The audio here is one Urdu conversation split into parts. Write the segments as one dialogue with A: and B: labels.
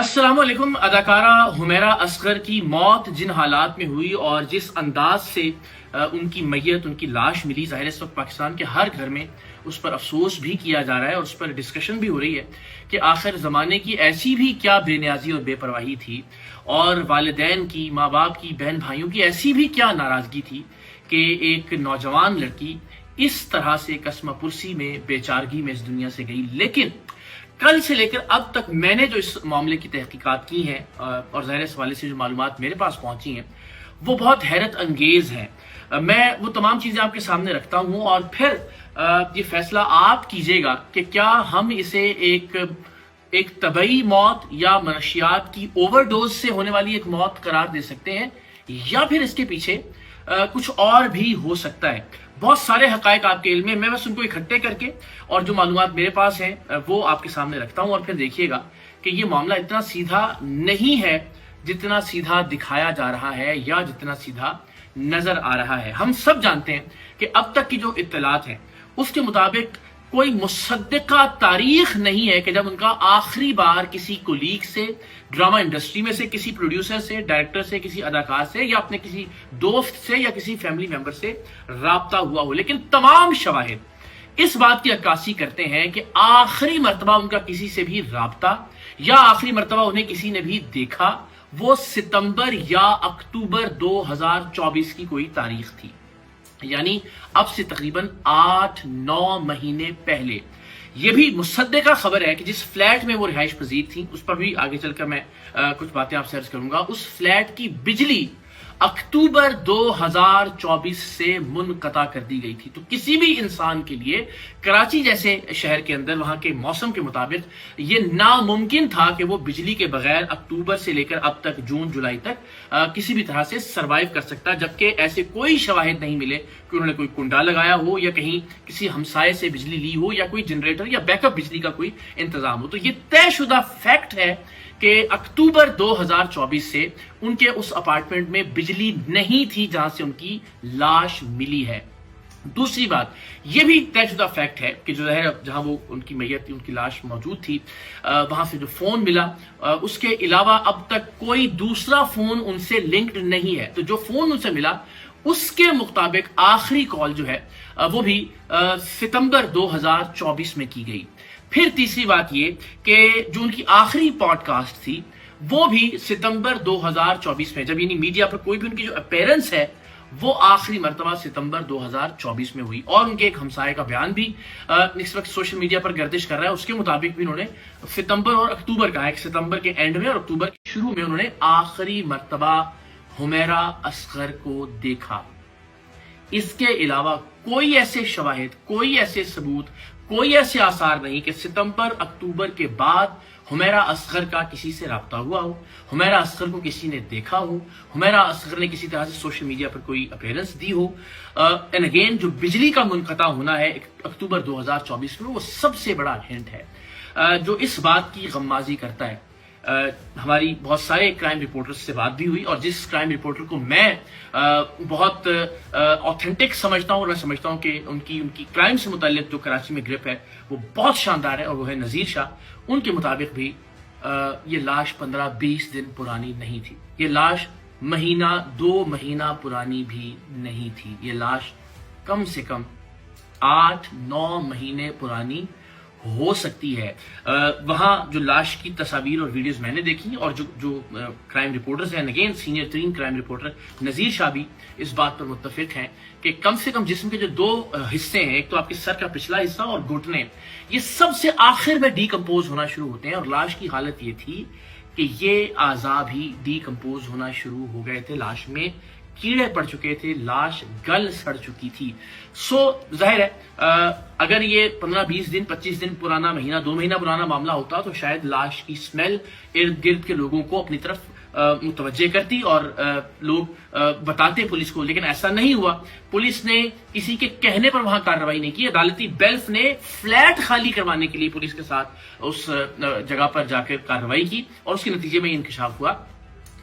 A: السلام علیکم۔ اداکارہ حمیرہ اصغر کی موت جن حالات میں ہوئی اور جس انداز سے ان کی میت، ان کی لاش ملی، ظاہر اس وقت پاکستان کے ہر گھر میں اس پر افسوس بھی کیا جا رہا ہے اور اس پر ڈسکشن بھی ہو رہی ہے کہ آخر زمانے کی ایسی بھی کیا بے نیازی اور بے پرواہی تھی، اور والدین کی، ماں باپ کی، بہن بھائیوں کی ایسی بھی کیا ناراضگی تھی کہ ایک نوجوان لڑکی اس طرح سے قسمہ پرسی میں، بے چارگی میں اس دنیا سے گئی۔ لیکن کل سے لے کر اب تک میں نے جو اس معاملے کی تحقیقات کی ہیں اور ظاہر اس حوالے سے جو معلومات میرے پاس پہنچی ہیں وہ بہت حیرت انگیز ہیں۔ میں وہ تمام چیزیں آپ کے سامنے رکھتا ہوں اور پھر یہ فیصلہ آپ کیجئے گا کہ کیا ہم اسے ایک طبعی موت یا منشیات کی اوور ڈوز سے ہونے والی ایک موت قرار دے سکتے ہیں، یا پھر اس کے پیچھے کچھ اور بھی ہو سکتا ہے۔ بہت سارے حقائق آپ کے علم میں، میں بس ان کو اکٹھے کر کے اور جو معلومات میرے پاس ہیں وہ آپ کے سامنے رکھتا ہوں، اور پھر دیکھیے گا کہ یہ معاملہ اتنا سیدھا نہیں ہے جتنا سیدھا دکھایا جا رہا ہے یا جتنا سیدھا نظر آ رہا ہے۔ ہم سب جانتے ہیں کہ اب تک کی جو اطلاعات ہیں اس کے مطابق کوئی مصدقہ تاریخ نہیں ہے کہ جب ان کا آخری بار کسی کولیگ سے، ڈرامہ انڈسٹری میں سے کسی پروڈیوسر سے، ڈائریکٹر سے، کسی اداکار سے، یا اپنے کسی دوست سے یا کسی فیملی ممبر سے رابطہ ہوا ہو۔ لیکن تمام شواہد اس بات کی عکاسی کرتے ہیں کہ آخری مرتبہ ان کا کسی سے بھی رابطہ یا آخری مرتبہ انہیں کسی نے بھی دیکھا وہ ستمبر یا اکتوبر 2024 کی کوئی تاریخ تھی، یعنی اب سے تقریباً 8-9 مہینے پہلے۔ یہ بھی مصدقہ خبر ہے کہ جس فلیٹ میں وہ رہائش پذیر تھی، اس پر بھی آگے چل کر میں کچھ باتیں آپ سے عرض کروں گا، اس فلیٹ کی بجلی اکتوبر 2024 سے منقطع کر دی گئی تھی۔ تو کسی بھی انسان کے لیے کراچی جیسے شہر کے اندر وہاں کے موسم کے مطابق یہ ناممکن تھا کہ وہ بجلی کے بغیر اکتوبر سے لے کر اب تک جون جولائی تک کسی بھی طرح سے سروائیو کر سکتا، جبکہ ایسے کوئی شواہد نہیں ملے کہ انہوں نے کوئی کنڈا لگایا ہو یا کہیں کسی ہمسائے سے بجلی لی ہو یا کوئی جنریٹر یا بیک اپ بجلی کا کوئی انتظام ہو۔ تو یہ طے شدہ فیکٹ ہے کہ اکتوبر 2024 سے ان کے اس اپارٹمنٹ میں بجلی نہیں تھی جہاں سے ان کی لاش ملی ہے۔ دوسری بات یہ بھی طے شدہ فیکٹ ہے کہ جو ہے جہاں وہ ان کی میت تھی، ان کی لاش موجود تھی، وہاں سے جو فون ملا، اس کے علاوہ اب تک کوئی دوسرا فون ان سے لنکڈ نہیں ہے۔ تو جو فون ان سے ملا اس کے مطابق آخری کال جو ہے وہ بھی ستمبر 2024 میں کی گئی۔ پھر تیسری بات یہ کہ جو ان کی آخری پوڈ کاسٹ تھی وہ بھی ستمبر 2024 میں، جب یعنی میڈیا پر کوئی بھی ان کی جو اپیرنس ہے وہ آخری مرتبہ ستمبر 2024 میں ہوئی۔ اور ان کے ایک ہمسائے کا بیان بھی اس وقت سوشل میڈیا پر گردش کر رہا ہے، اس کے مطابق بھی انہوں نے ستمبر اور اکتوبر کا ہے، ستمبر کے اینڈ میں اور اکتوبر کے شروع میں انہوں نے آخری مرتبہ حمیرہ اصغر کو دیکھا۔ اس کے علاوہ کوئی ایسے شواہد، کوئی ایسے ثبوت، کوئی ایسے آثار نہیں کہ ستمبر اکتوبر کے بعد حمیرہ اصغر کا کسی سے رابطہ ہوا ہو، حمیرہ اصغر کو کسی نے دیکھا ہو، حمیرہ اصغر نے کسی طرح سے سوشل میڈیا پر کوئی appearance the who. And again جو بجلی کا منقطع ہونا ہے اکتوبر 2024 میں، وہ سب سے بڑا ہنٹ ہے جو اس بات کی غمازی کرتا ہے۔ ہماری بہت سارے کرائم رپورٹرز سے بات بھی ہوئی، اور جس کرائم رپورٹر کو میں بہت آتھینٹک سمجھتا ہوں، اور میں سمجھتا ہوں کہ ان کی کرائم سے متعلق جو کراچی میں گرپ ہے وہ بہت شاندار ہے، اور وہ ہے نذیر شاہ۔ ان کے مطابق بھی یہ لاش 15-20 دن پرانی نہیں تھی، یہ لاش مہینہ 2 مہینہ پرانی بھی نہیں تھی، یہ لاش کم سے کم 8-9 مہینے پرانی ہو سکتی ہے۔ وہاں جو لاش کی تصاویر اور ویڈیوز میں نے دیکھی، اور جو کرائم رپورٹرز ہیں، اگین سینئر ترین کرائم رپورٹر نذیر شاہ بھی اس بات پر متفق ہیں کہ کم سے کم جسم کے جو 2 حصے ہیں، ایک تو آپ کے سر کا پچھلا حصہ اور گھٹنے، یہ سب سے آخر میں ڈی کمپوز ہونا شروع ہوتے ہیں، اور لاش کی حالت یہ تھی کہ یہ اعضاء بھی ڈی کمپوز ہونا شروع ہو گئے تھے، لاش میں کیڑے پڑ چکے تھے، لاش گل سڑ چکی تھی۔ سو ظاہر ہے اگر یہ 15-20 دن، 25 دن پرانا، مہینہ 2 مہینہ پرانا معاملہ ہوتا تو شاید لاش کی سمیل ارد گرد کے لوگوں کو اپنی طرف متوجہ کرتی اور لوگ بتاتے پولیس کو، لیکن ایسا نہیں ہوا۔ پولیس نے کسی کے کہنے پر وہاں کارروائی نہیں کی، عدالتی بیلف نے فلیٹ خالی کروانے کے لیے پولیس کے ساتھ اس جگہ پر جا کر کارروائی کی، اور اس کے نتیجے میں انکشاف ہوا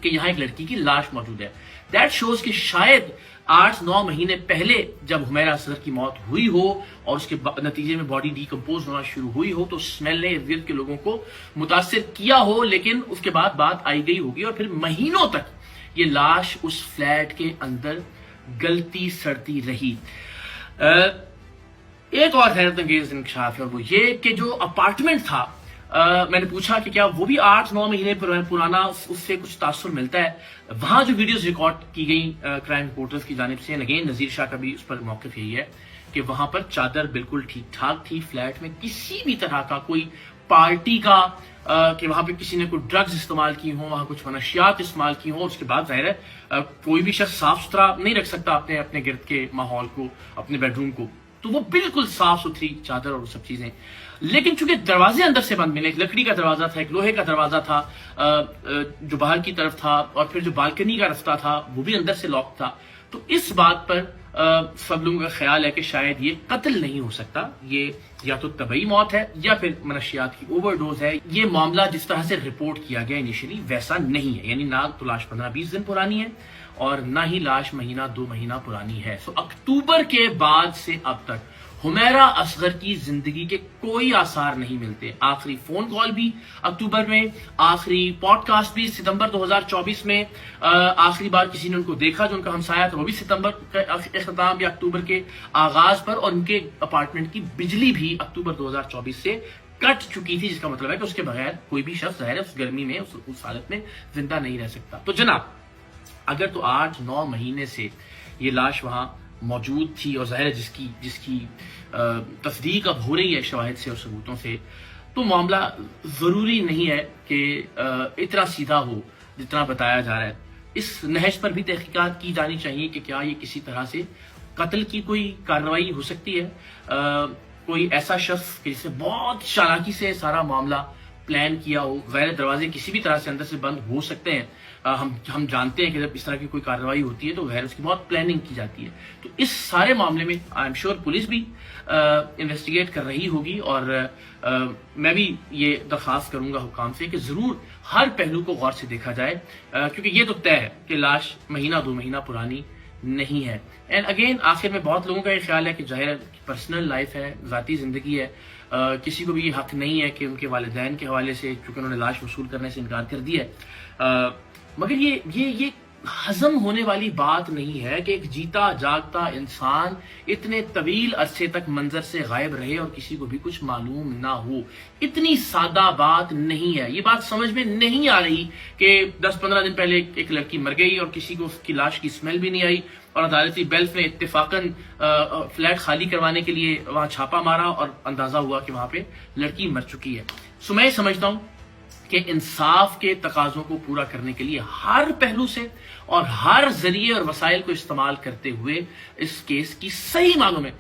A: کہ یہاں ایک لڑکی کی لاش موجود ہے. دیٹ شوز کہ شاید 8-9 مہینے پہلے جب حمیرہ اصغر کی موت ہوئی ہو اور اس کے نتیجے میں باڈی ڈیکمپوز ہونا شروع ہوئی ہو تو اسمیل نے ارد گرد کے لوگوں کو متاثر کیا ہو, لیکن اس کے بعد بات آئی گئی ہوگی اور پھر مہینوں تک یہ لاش اس فلیٹ کے اندر گلتی سڑتی رہی. ایک اور حیرت انگیز انکشاف ہے اور وہ یہ کہ جو اپارٹمنٹ تھا, میں نے پوچھا کہ کیا وہ بھی 8-9 مہینے پرانا, اس سے کچھ تاثر ملتا ہے. وہاں جو ویڈیوز ریکارڈ کی گئی کرائم رپورٹرز کی جانب سے, اگین نذیر شاہ کا بھی اس پر موقف یہی ہے کہ وہاں پر چادر بالکل ٹھیک ٹھاک تھی. فلیٹ میں کسی بھی طرح کا کوئی پارٹی کا کہ وہاں پہ کسی نے کوئی ڈرگز استعمال کی ہوں, وہاں کچھ منشیات استعمال کی ہوں. اس کے بعد ظاہر ہے کوئی بھی شخص صاف ستھرا نہیں رکھ سکتا اپنے گرد کے ماحول کو, اپنے بیڈ روم کو, تو وہ بالکل صاف ستھری چادر اور سب چیزیں. لیکن چونکہ دروازے اندر سے بند ملے, ایک لکڑی کا دروازہ تھا, ایک لوہے کا دروازہ تھا جو باہر کی طرف تھا, اور پھر جو بالکنی کا رستہ تھا وہ بھی اندر سے لاک تھا. تو اس بات پر سب لوگوں کا خیال ہے کہ شاید یہ قتل نہیں ہو سکتا, یہ یا تو طبعی موت ہے یا پھر منشیات کی اوور ڈوز ہے. یہ معاملہ جس طرح سے رپورٹ کیا گیا انیشلی ویسا نہیں ہے, یعنی نہ تو لاش 15-20 دن پرانی ہے اور نہ ہی لاش 1-2 مہینہ پرانی ہے. سو اکتوبر کے بعد سے اب تک حمیرہ اصغر کی زندگی کے کوئی آثار نہیں ملتے. آخری فون کال بھی اکتوبر میں, آخری پوڈ کاسٹ بھی ستمبر 2024 میں, آخری بار کسی نے ان کو دیکھا جو ان کا ہمسایہ تھا وہ بھی ستمبر کے اختتام یا اکتوبر کے آغاز پر, اور ان کے اپارٹمنٹ کی بجلی بھی اکتوبر 2024 سے کٹ چکی تھی, جس کا مطلب ہے کہ اس کے بغیر کوئی بھی شخص ظاہر ہے اس گرمی میں اس حالت میں زندہ نہیں رہ سکتا. تو جناب اگر تو 8-9 مہینے سے یہ لاش وہاں موجود تھی اور ظاہر ہے جس کی تصدیق اب ہو رہی ہے شواہد سے اور ثبوتوں سے, تو معاملہ ضروری نہیں ہے کہ اتنا سیدھا ہو جتنا بتایا جا رہا ہے. اس نہج پر بھی تحقیقات کی جانی چاہیے کہ کیا یہ کسی طرح سے قتل کی کوئی کارروائی ہو سکتی ہے, کوئی ایسا شخص کہ جس نے بہت چالاکی سے سارا معاملہ پلان کیا ہو. غیر دروازے کسی بھی طرح سے اندر سے بند ہو سکتے ہیں, ہم جانتے ہیں کہ جب اس طرح کی کوئی کارروائی ہوتی ہے تو غیر اس کی بہت پلاننگ کی جاتی ہے. تو اس سارے معاملے میں آئی ایم شیور پولیس بھی انویسٹیگیٹ کر رہی ہوگی, اور میں بھی یہ درخواست کروں گا حکام سے کہ ضرور ہر پہلو کو غور سے دیکھا جائے, کیونکہ یہ تو طے ہے کہ لاش 1-2 مہینہ پرانی نہیں ہے. اینڈ اگین آخر میں بہت لوگوں کا یہ خیال ہے کہ ظاہر پرسنل لائف ہے, ذاتی زندگی ہے, کسی کو بھی یہ حق نہیں ہے کہ ان کے والدین کے حوالے سے چونکہ انہوں نے لاش وصول کرنے سے انکار کر دیا ہے, مگر یہ ہضم ہونے والی بات نہیں ہے کہ ایک جیتا جاگتا انسان اتنے طویل عرصے تک منظر سے غائب رہے اور کسی کو بھی کچھ معلوم نہ ہو. اتنی سادہ بات نہیں ہے. یہ بات سمجھ میں نہیں آ رہی کہ 10-15 دن پہلے ایک لڑکی مر گئی اور کسی کو اس کی لاش کی اسمیل بھی نہیں آئی, اور عدالتی بیلف نے اتفاقاً فلیٹ خالی کروانے کے لیے وہاں چھاپا مارا اور اندازہ ہوا کہ وہاں پہ لڑکی مر چکی ہے. سو میں سمجھتا ہوں کہ انصاف کے تقاضوں کو پورا کرنے کے لیے ہر پہلو سے اور ہر ذریعے اور وسائل کو استعمال کرتے ہوئے اس کیس کی صحیح معنوں میں